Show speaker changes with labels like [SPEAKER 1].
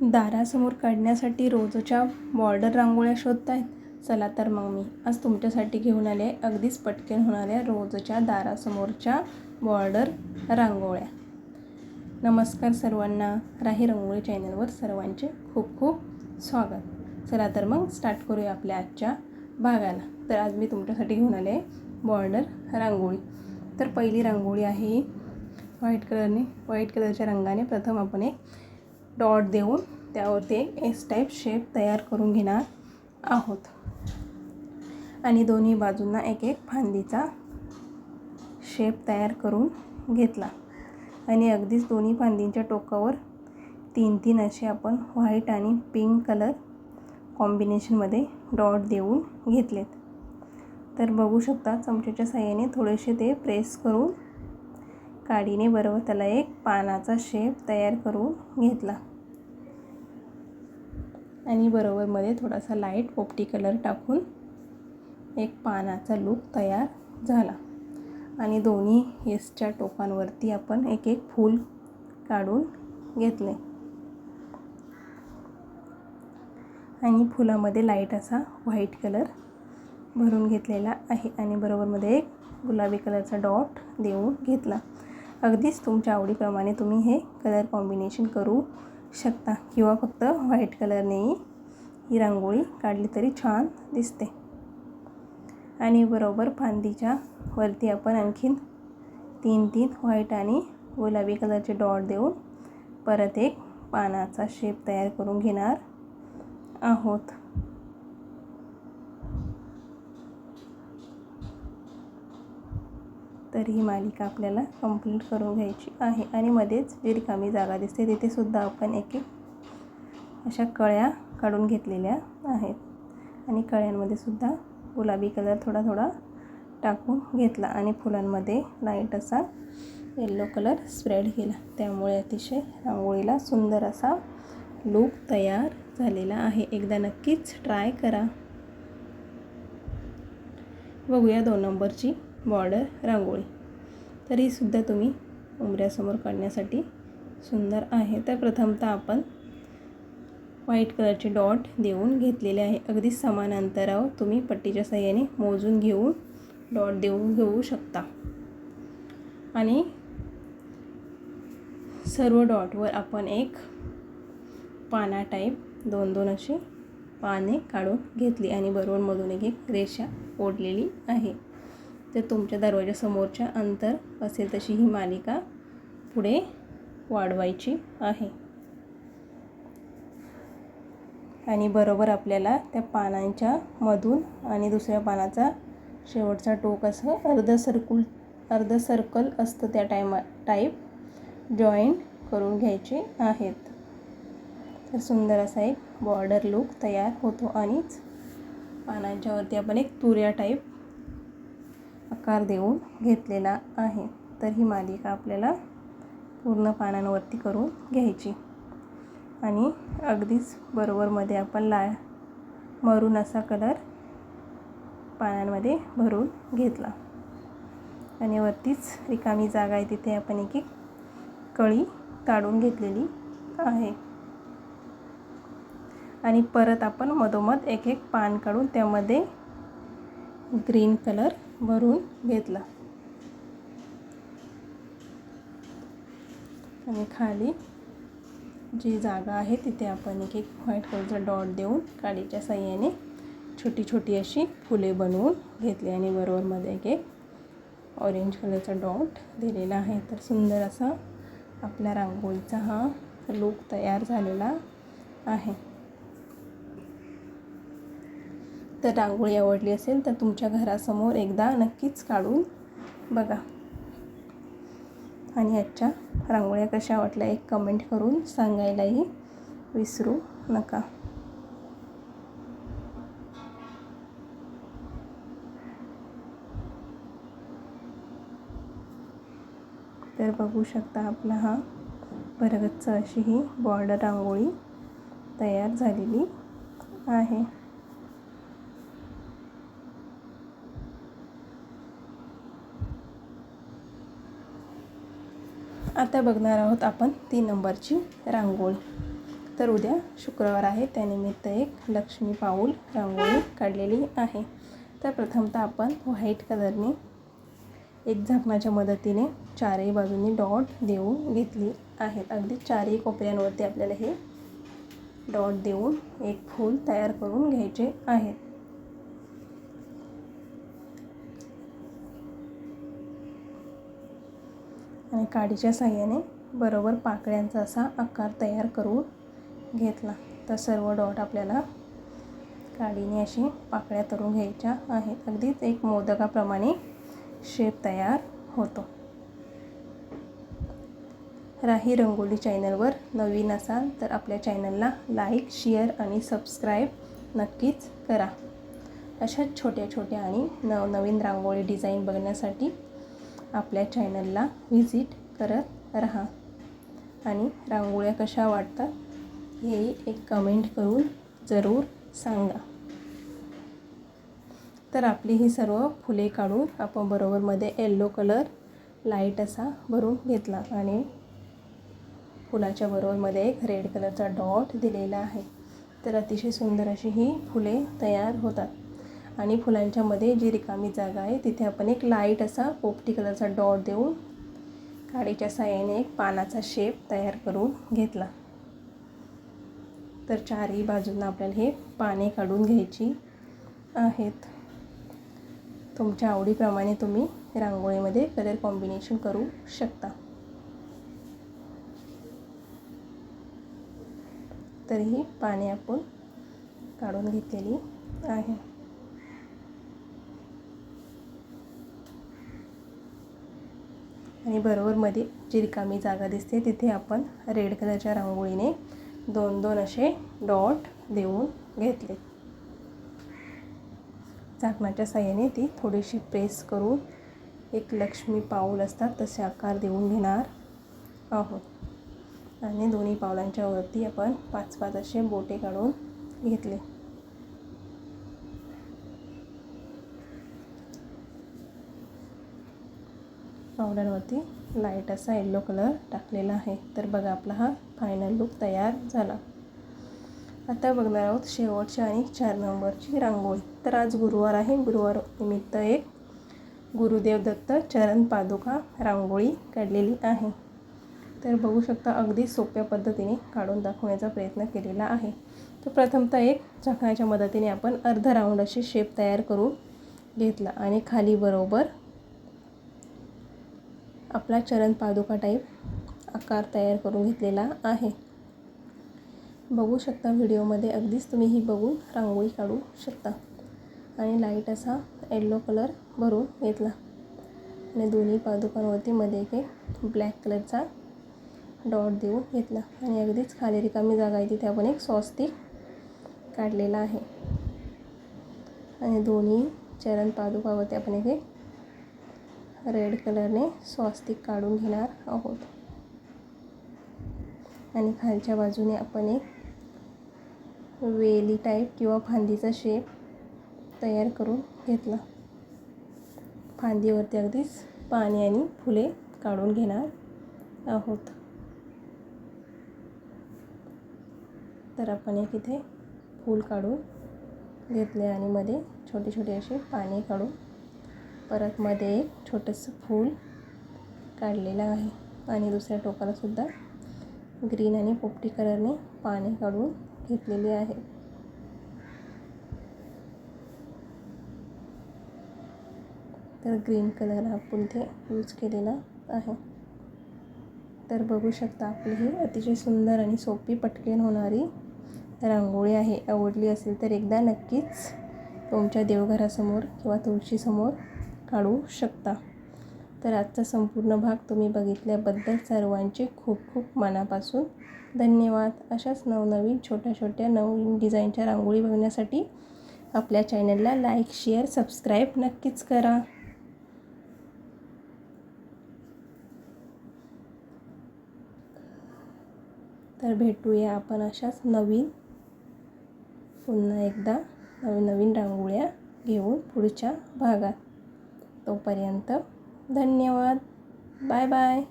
[SPEAKER 1] दारासमोर काढण्यासाठी रोजच्या बॉर्डर रांगोळ्या शोधतायत? चला तर मग मी आज तुमच्यासाठी घेऊन आले आहे अगदीच पटकन होणाऱ्या रोजच्या दारासमोरच्या बॉर्डर रांगोळ्या. नमस्कार सर्वांना, राही रंगोळी चॅनलवर सर्वांचे खूप खूप स्वागत. चला तर मग स्टार्ट करूया आपल्या आजच्या भागाला. तर आज मी तुमच्यासाठी घेऊन आले आहे बॉर्डर रांगोळी. तर पहिली रांगोळी आहे व्हाईट कलरच्या रंगाने प्रथम आपण एक डॉट देऊन त्यावरती एक एस टाईप शेप तयार करून घेणार आहोत आणि दोन्ही बाजूंना एक एक फांदीचा शेप तयार करून घेतला आणि अगदीच दोन्ही फांदींच्या टोकावर 3-3 असे आपण व्हाईट आणि पिंक कलर कॉम्बिनेशनमध्ये डॉट देऊन घेतलेत. तर बघू शकता चमच्याच्या साहाय्याने थोडेसे ते प्रेस करून काडीने बरोबर त्याला एक पानाचा शेप तयार करून घेतला आणि बरोबर मध्ये थोडासा लाईट पोपटी कलर टाकून एक पानाचा लूक तयार झाला आणि दोन्ही एसच्या टोकांवरती आपण एक एक फूल काढून घेतले आणि फुलामध्ये लाईट असा व्हाईट कलर भरून घेतलेला आहे आणि बरोबर मध्ये एक गुलाबी कलरचा डॉट देऊन घेतला. अगदीच तुमच्या आवडीप्रमाणे तुम्ही हे कलर कॉम्बिनेशन करू शकता किंवा फक्त व्हाईट कलरनेही ही रांगोळी काढली तरी छान दिसते. आणि बरोबर फांदीच्या वरती आपण आणखीन 3-3 व्हाईट आणि गुलाबी कलरचे डॉट देऊन परत एक पानाचा शेप तयार करून घेणार आहोत. तर ही मालिका आपल्याला कंप्लीट करून घ्यायची आहे आणि मध्येच जी रिकामी जागा दिसते तिथे सुद्धा आपण एक एक अशा कळ्या काढून घेतलेल्या आहेत आणि कळ्यांमध्ये सुद्धा गुलाबी कलर थोडा थोडा टाकून घेतला आणि फुलांमध्ये लाईट असा येलो कलर स्प्रेड केला. त्यामुळे अतिशय रांगोळीला सुंदर असा लूक तयार झालेला आहे. एकदा नक्कीच ट्राय करा. बघूया 2 नंबरची बॉर्डर रांगोळी. तर ही सुद्धा तुम्ही उंबऱ्यासमोर काढण्यासाठी सुंदर आहे. तर प्रथमतः आपण व्हाईट कलरचे डॉट देऊन घेतलेले आहे. अगदी समान अंतरावर तुम्ही पट्टीच्या साहाय्याने मोजून घेऊन डॉट देऊन घेऊ शकता आणि सर्व डॉटवर आपण एक पाना टाईप 2-2 अशी पाने काढून घेतली आणि बरोबर मधून एक एक रेषा ओढलेली आहे. तर तुमच्या दरवाजासमोरच्या अंतर असेल तशी ही मालिका पुढे वाढवायची आहे आणि बरोबर आपल्याला त्या पानांच्या मधून आणि दुसऱ्या पानाचा शेवटचा टोक असं अर्ध सर्कल असतं त्या टाईप जॉईंट करून घ्यायचे आहेत. तर सुंदर असा एक बॉर्डर लूक तयार होतो आणि पानांच्या वरती आपण एक तुऱ्या टाईप आकार देऊन घेतलेला आहे. तर ही मालिका आपल्याला पूर्ण पानांवरती करून घ्यायची आणि अगदीच बरोबरमध्ये आपण मरून असा कलर पानांमध्ये भरून घेतला आणि वरतीच रिकामी जागा आहे तिथे आपण एक एक कळी काढून घेतलेली आहे आणि परत आपण मधोमध एक एक पान काढून त्यामध्ये ग्रीन कलर भरून घेतला आणि खाली जी जागा आहे तिथे आपण एक एक व्हाईट कलरचा डॉट देऊन काडीच्या साहाय्याने छोटी छोटी अशी फुले बनवून घेतली आणि बरोबरमध्ये एक एक ऑरेंज कलरचा डॉट दिलेला आहे. तर सुंदर असा आपल्या रांगोळीचा हा लूक तयार झालेला आहे. तर रांगोळी आवडली असेल तर तुमच्या घरासमोर एकदा नक्कीच काढून बघा आणि आजच्या रांगोळ्या कशा वाटल्या एक कमेंट करून सांगायलाही विसरू नका. तर बघू शकता आपला हा भरगच्च अशी ही बॉर्डर रांगोळी तयार झालेली आहे. आता बघणार आहोत आपण 3 नंबरची रांगोळी. तर उद्या शुक्रवार आहे, त्यानिमित्त एक लक्ष्मी पाऊल रांगोळी काढलेली आहे. तर प्रथमतः आपण व्हाईट कलरने एक झाकणाच्या मदतीने चारही बाजूंनी डॉट देऊन घेतली आहेत. अगदी चारही कोपऱ्यांवरती आपल्याला हे डॉट देऊन एक फूल तयार करून घ्यायचे आहेत. आणि काडीच्या साहाय्याने बरोबर पाकळ्यांचा असा आकार तयार करून घेतला. तर सर्व डॉट आपल्याला काडीने अशी पाकळ्या करून घ्यायच्या आहेत. अगदीच एक मोदकाप्रमाणे शेप तयार होतो. राही रंगोली चॅनलवर नवीन असाल तर आपल्या चॅनलला लाईक, शेअर आणि सबस्क्राईब नक्कीच करा. अशा छोट्या छोट्या आणि नवनवीन रांगोळी डिझाईन बघण्यासाठी आपल्या चॅनलला व्हिजिट करत राहा. आणि रांगोळ्या कशा वाटतात हेही एक कमेंट करून जरूर सांगा. तर आपली ही सर्व फुले काढून आपण बरोबरमध्ये येलो कलर लाईट असा भरून घेतला आणि फुलाच्या बरोबरमध्ये एक रेड कलरचा डॉट दिलेला आहे. तर अतिशय सुंदर अशी ही फुले तयार होतात. आणि फुलांच्या मध्ये जी रिकामी जागा आहे तिथे आपण एक लाईट असा पोपटी कलरचा डॉट देऊन काडीच्या साहाय्याने एक पानाचा शेप तयार करून घेतला. तर चारही बाजूंना आपल्याला हे पाने काढून घ्यायची आहेत. तुमच्या आवडीप्रमाणे तुम्ही रांगोळीमध्ये कलर कॉम्बिनेशन करू शकता. तर ही पाने आपण काढून घेतलेली आहे. आणि बरोबरमध्ये जी रिकामी जागा दिसते तिथे आपण रेड कलरच्या रांगोळीने दोन दोन असे डॉट देऊन घेतले. झाकणाच्या साहाय्याने ती थोडीशी प्रेस करून एक लक्ष्मी पाऊल असतात तसे आकार देऊन घेणार आहोत. आणि दोन्ही पावलांच्या वरती आपण 5-5 असे बोटे काढून घेतले. पावलांवरती लाईट असा येलो कलर टाकलेला आहे. तर बघा आपला हा फायनल लुक तयार झाला. आता बघणार आहोत शेवटची आणि 4 नंबरची रांगोळी. तर आज गुरुवार आहे, गुरुवार निमित्त एक गुरुदेव दत्त चरण पादुका रांगोळी काढलेली आहे. तर बघू शकता अगदी सोप्या पद्धतीने काढून दाखवण्याचा प्रयत्न केलेला आहे. तर प्रथमतः एक झाकणाच्या मदतीने आपण अर्ध राऊंड अशी शेप तयार करून घेतला आणि खाली बरोबर आपला चरण पादुका टाईप आकार तयार करून घेतलेला आहे. बघू शकता व्हिडिओमध्ये अगदीच तुम्ही ही बघून रांगोळी काढू शकता. आणि लाईट असा येलो कलर भरून घेतला आणि दोन्ही पादुकांवरती मध्ये एक ब्लॅक कलरचा डॉट देऊन घेतला. आणि अगदीच खाली रिकामी जागा आहे तिथे आपण एक स्वस्तिक काढलेला आहे. आणि दोन्ही चरण पादुकावरती आपण एक रेड कलरने स्वस्तिक काढून घेणार आहोत. आणि खालच्या बाजूने आपण एक वेली टाईप किंवा फांदीचा शेप तयार करून घेतला. फांदीवरती अगदीच पाने आणि फुले काढून घेणार आहोत. तर आपण एक इथे फूल काढून घेतले आणि मध्ये छोटे छोटे असे पाने काढून परत मध्ये एक छोटंसं फूल काढलेलं आहे. आणि दुसऱ्या टोकाला सुद्धा ग्रीन आणि पोपटी कलरने पाने काढून घेतलेली आहे. तर ग्रीन कलर आपण इथे यूज केलेला आहे. तर बघू शकता आपली ही अतिशय सुंदर आणि सोपी पटकन होणारी रांगोळी आहे. आवडली असेल तर एकदा नक्कीच तुमच्या देवघरासमोर किंवा तुळशीसमोर काढू शकता. तर आजचा संपूर्ण भाग तुम्ही बघितल्याबद्दल सर्वांचे खूप खूप मनापासून धन्यवाद. अशाच नवनवीन छोट्या छोट्या नवीन डिझाईनच्या रांगोळी बघण्यासाठी आपल्या चॅनलला लाईक, शेअर, सबस्क्राईब नक्कीच करा. तर भेटूया आपण अशाच पुन्हा एकदा नवीन रांगोळ्या घेऊन पुढच्या भागात. तोपर्यंत धन्यवाद. Bye bye.